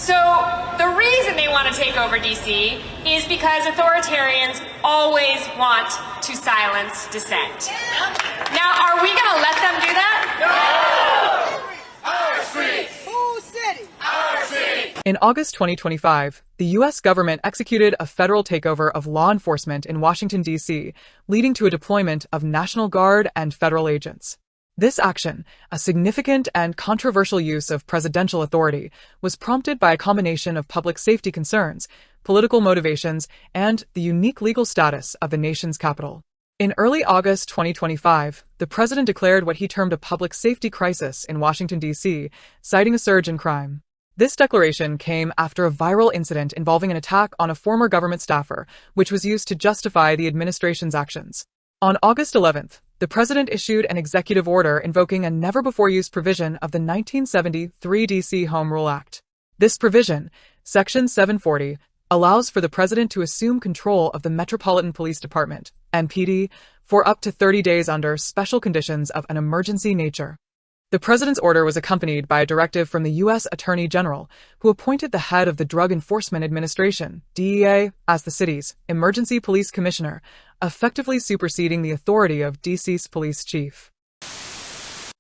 So the reason they want to take over DC is because authoritarians always want to silence dissent. Now, are we going to let them do that? No! Our streets! Whose city? Our city! In August 2025, the U.S. government executed a federal takeover of law enforcement in Washington, D.C., leading to a deployment of National Guard and federal agents. This action, a significant and controversial use of presidential authority, was prompted by a combination of public safety concerns, political motivations, and the unique legal status of the nation's capital. In early August 2025, the president declared what he termed a public safety crisis in Washington, D.C., citing a surge in crime. This declaration came after a viral incident involving an attack on a former government staffer, which was used to justify the administration's actions. On August 11th, the president issued an executive order invoking a never-before-used provision of the 1973 D.C. Home Rule Act. This provision, Section 740, allows for the president to assume control of the Metropolitan Police Department, MPD, for up to 30 days under special conditions of an emergency nature. The president's order was accompanied by a directive from the U.S. Attorney General, who appointed the head of the Drug Enforcement Administration, DEA, as the city's emergency police commissioner, effectively superseding the authority of D.C.'s police chief.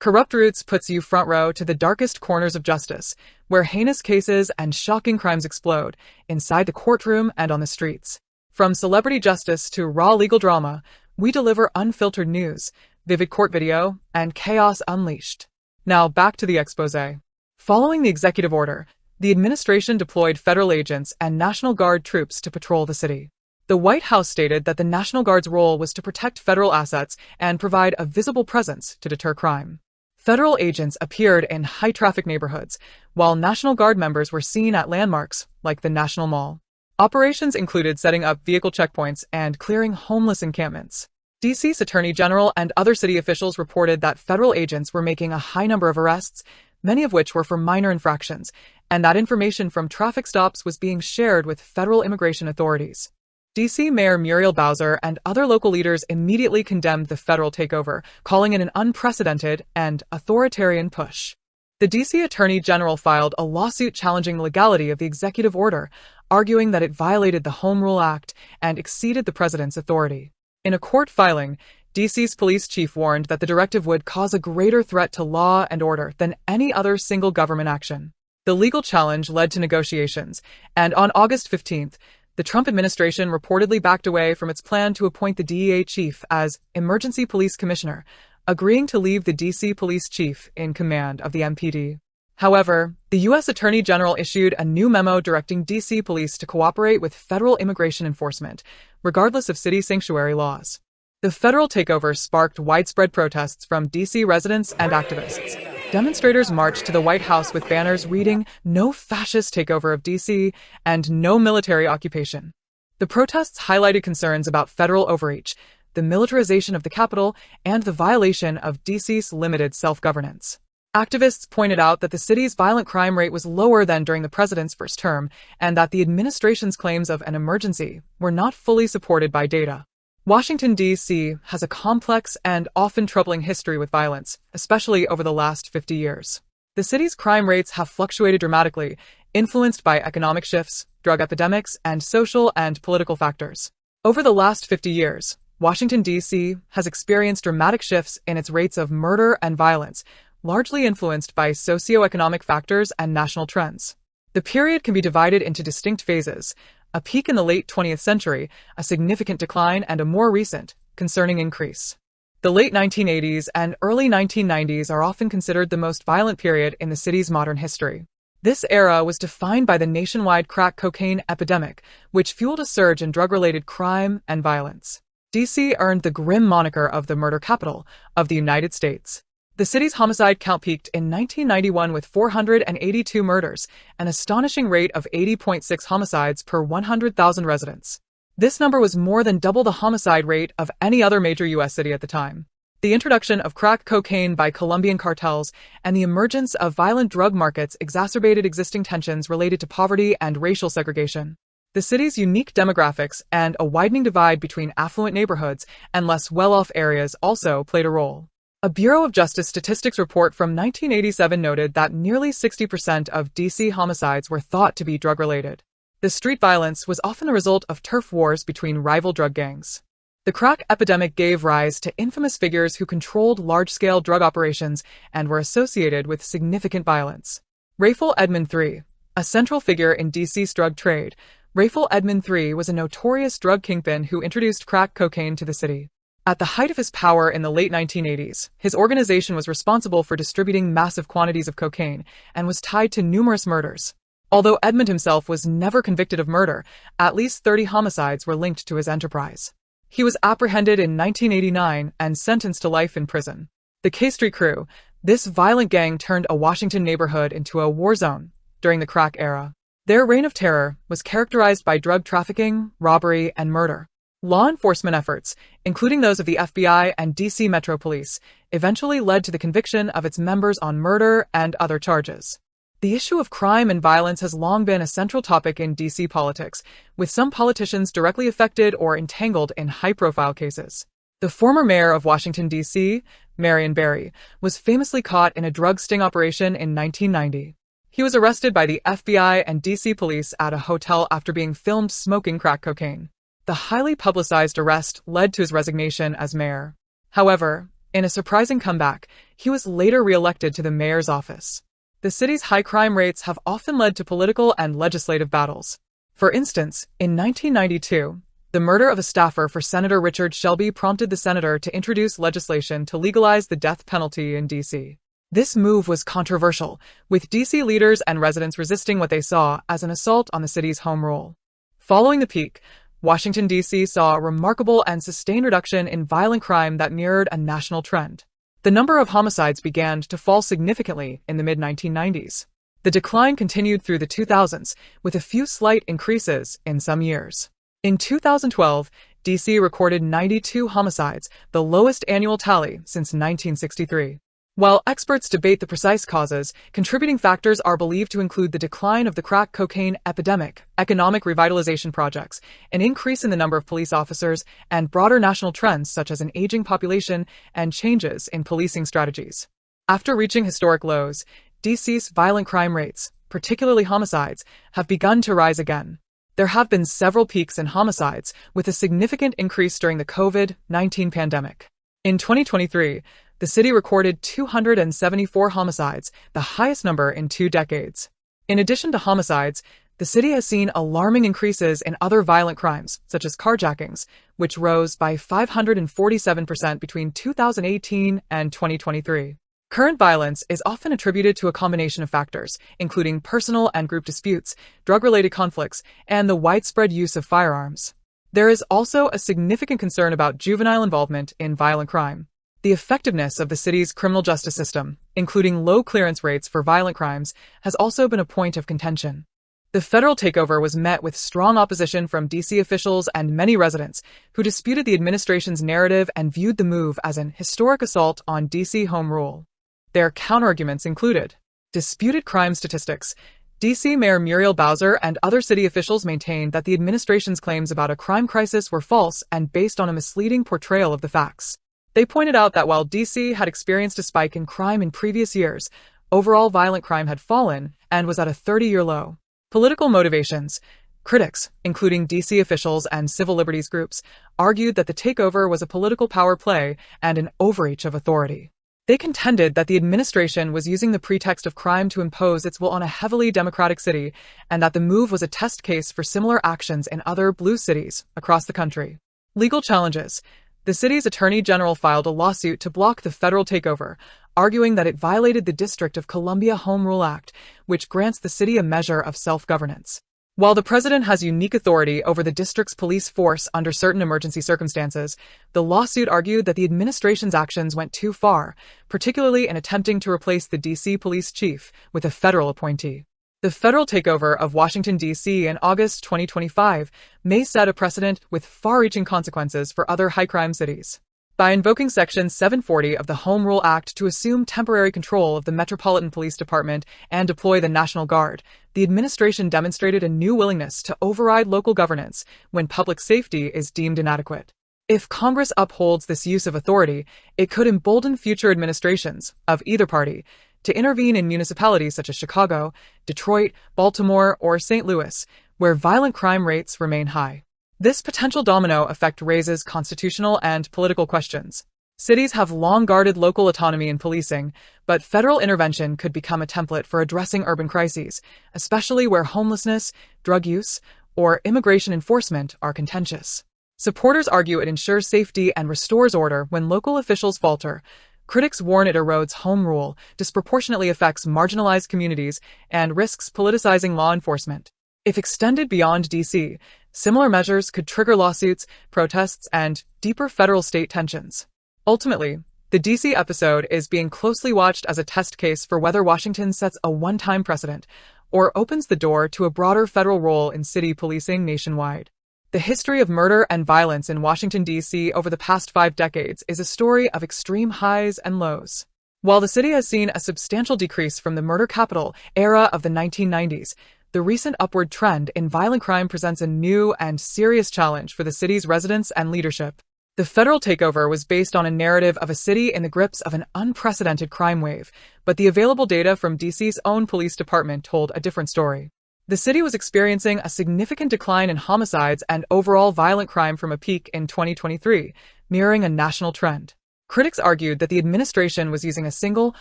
Corrupt Roots puts you front row to the darkest corners of justice, where heinous cases and shocking crimes explode, inside the courtroom and on the streets. From celebrity justice to raw legal drama, we deliver unfiltered news, vivid court video, and chaos unleashed. Now back to the exposé. Following the executive order, the administration deployed federal agents and National Guard troops to patrol the city. The White House stated that the National Guard's role was to protect federal assets and provide a visible presence to deter crime. Federal agents appeared in high-traffic neighborhoods, while National Guard members were seen at landmarks like the National Mall. Operations included setting up vehicle checkpoints and clearing homeless encampments. DC's Attorney General and other city officials reported that federal agents were making a high number of arrests, many of which were for minor infractions, and that information from traffic stops was being shared with federal immigration authorities. DC Mayor Muriel Bowser and other local leaders immediately condemned the federal takeover, calling it an unprecedented and authoritarian push. The DC Attorney General filed a lawsuit challenging the legality of the executive order, arguing that it violated the Home Rule Act and exceeded the president's authority. In a court filing, DC's police chief warned that the directive would cause a greater threat to law and order than any other single government action. The legal challenge led to negotiations, and on August 15th, the Trump administration reportedly backed away from its plan to appoint the DEA chief as emergency police commissioner, agreeing to leave the DC police chief in command of the MPD. However, the U.S. Attorney General issued a new memo directing DC police to cooperate with federal immigration enforcement, regardless of city sanctuary laws. The federal takeover sparked widespread protests from DC residents and activists. Demonstrators marched to the White House with banners reading "No Fascist Takeover of DC" and "No Military Occupation." The protests highlighted concerns about federal overreach, the militarization of the Capitol, and the violation of DC's limited self-governance. Activists pointed out that the city's violent crime rate was lower than during the president's first term, and that the administration's claims of an emergency were not fully supported by data. Washington, D.C. has a complex and often troubling history with violence, especially over the last 50 years. The city's crime rates have fluctuated dramatically, influenced by economic shifts, drug epidemics, and social and political factors. Over the last 50 years, Washington, D.C. has experienced dramatic shifts in its rates of murder and violence, largely influenced by socioeconomic factors and national trends. The period can be divided into distinct phases: a peak in the late 20th century, a significant decline, and a more recent, concerning increase. The late 1980s and early 1990s are often considered the most violent period in the city's modern history. This era was defined by the nationwide crack cocaine epidemic, which fueled a surge in drug-related crime and violence. DC earned the grim moniker of the murder capital of the United States. The city's homicide count peaked in 1991 with 482 murders, an astonishing rate of 80.6 homicides per 100,000 residents. This number was more than double the homicide rate of any other major U.S. city at the time. The introduction of crack cocaine by Colombian cartels and the emergence of violent drug markets exacerbated existing tensions related to poverty and racial segregation. The city's unique demographics and a widening divide between affluent neighborhoods and less well-off areas also played a role. A Bureau of Justice Statistics report from 1987 noted that nearly 60% of DC homicides were thought to be drug-related. The street violence was often a result of turf wars between rival drug gangs. The crack epidemic gave rise to infamous figures who controlled large-scale drug operations and were associated with significant violence. Raphael Edmond III, a central figure in DC's drug trade, Raphael Edmond III was a notorious drug kingpin who introduced crack cocaine to the city. At the height of his power in the late 1980s, his organization was responsible for distributing massive quantities of cocaine and was tied to numerous murders. Although Edmond himself was never convicted of murder, at least 30 homicides were linked to his enterprise. He was apprehended in 1989 and sentenced to life in prison. The K Street Crew, this violent gang turned a Washington neighborhood into a war zone during the crack era. Their reign of terror was characterized by drug trafficking, robbery, and murder. Law enforcement efforts, including those of the FBI and DC Metro Police, eventually led to the conviction of its members on murder and other charges. The issue of crime and violence has long been a central topic in DC politics, with some politicians directly affected or entangled in high-profile cases. The former mayor of Washington, D.C., Marion Barry, was famously caught in a drug sting operation in 1990. He was arrested by the FBI and DC police at a hotel after being filmed smoking crack cocaine. The highly publicized arrest led to his resignation as mayor. However, in a surprising comeback, he was later re-elected to the mayor's office. The city's high crime rates have often led to political and legislative battles. For instance, in 1992, the murder of a staffer for Senator Richard Shelby prompted the senator to introduce legislation to legalize the death penalty in D.C. This move was controversial, with D.C. leaders and residents resisting what they saw as an assault on the city's home rule. Following the peak, Washington, D.C. saw a remarkable and sustained reduction in violent crime that mirrored a national trend. The number of homicides began to fall significantly in the mid-1990s. The decline continued through the 2000s, with a few slight increases in some years. In 2012, D.C. recorded 92 homicides, the lowest annual tally since 1963. While experts debate the precise causes, contributing factors are believed to include the decline of the crack cocaine epidemic, economic revitalization projects, an increase in the number of police officers, and broader national trends such as an aging population and changes in policing strategies. After reaching historic lows, DC's violent crime rates, particularly homicides, have begun to rise again. There have been several peaks in homicides, with a significant increase during the COVID-19 pandemic. In 2023, the city recorded 274 homicides, the highest number in 2 decades. In addition to homicides, the city has seen alarming increases in other violent crimes, such as carjackings, which rose by 547% between 2018 and 2023. Current violence is often attributed to a combination of factors, including personal and group disputes, drug-related conflicts, and the widespread use of firearms. There is also a significant concern about juvenile involvement in violent crime. The effectiveness of the city's criminal justice system, including low clearance rates for violent crimes, has also been a point of contention. The federal takeover was met with strong opposition from DC officials and many residents, who disputed the administration's narrative and viewed the move as an historic assault on DC home rule. Their counterarguments included disputed crime statistics. DC Mayor Muriel Bowser and other city officials maintained that the administration's claims about a crime crisis were false and based on a misleading portrayal of the facts. They pointed out that while DC had experienced a spike in crime in previous years, overall violent crime had fallen and was at a 30-year low. Political motivations. Critics, including DC officials and civil liberties groups, argued that the takeover was a political power play and an overreach of authority. They contended that the administration was using the pretext of crime to impose its will on a heavily democratic city, and that the move was a test case for similar actions in other blue cities across the country. Legal challenges. The city's attorney general filed a lawsuit to block the federal takeover, arguing that it violated the District of Columbia Home Rule Act, which grants the city a measure of self-governance. While the president has unique authority over the district's police force under certain emergency circumstances, the lawsuit argued that the administration's actions went too far, particularly in attempting to replace the DC police chief with a federal appointee. The federal takeover of Washington, D.C. in August 2025 may set a precedent with far-reaching consequences for other high-crime cities. By invoking Section 740 of the Home Rule Act to assume temporary control of the Metropolitan Police Department and deploy the National Guard, the administration demonstrated a new willingness to override local governance when public safety is deemed inadequate. If Congress upholds this use of authority, it could embolden future administrations, of either party, to intervene in municipalities such as Chicago, Detroit, Baltimore, or St. Louis, where violent crime rates remain high. This potential domino effect raises constitutional and political questions. Cities have long guarded local autonomy in policing, but federal intervention could become a template for addressing urban crises, especially where homelessness, drug use, or immigration enforcement are contentious. Supporters argue it ensures safety and restores order when local officials falter. Critics warn it erodes home rule, disproportionately affects marginalized communities, and risks politicizing law enforcement. If extended beyond D.C., similar measures could trigger lawsuits, protests, and deeper federal-state tensions. Ultimately, the D.C. episode is being closely watched as a test case for whether Washington sets a one-time precedent or opens the door to a broader federal role in city policing nationwide. The history of murder and violence in Washington, D.C. over the past 5 decades is a story of extreme highs and lows. While the city has seen a substantial decrease from the murder capital era of the 1990s, the recent upward trend in violent crime presents a new and serious challenge for the city's residents and leadership. The federal takeover was based on a narrative of a city in the grips of an unprecedented crime wave, but the available data from DC's own police department told a different story. The city was experiencing a significant decline in homicides and overall violent crime from a peak in 2023, mirroring a national trend. Critics argued that the administration was using a single,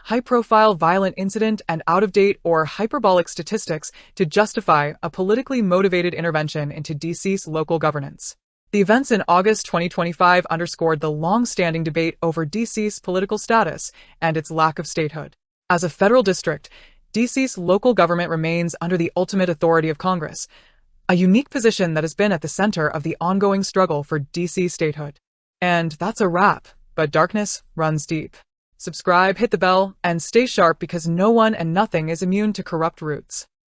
high-profile violent incident and out-of-date or hyperbolic statistics to justify a politically motivated intervention into DC's local governance. The events in August 2025 underscored the long-standing debate over DC's political status and its lack of statehood. As a federal district, DC's local government remains under the ultimate authority of Congress, a unique position that has been at the center of the ongoing struggle for DC statehood. And that's a wrap, but darkness runs deep. Subscribe, hit the bell, and stay sharp because no one and nothing is immune to corrupt roots.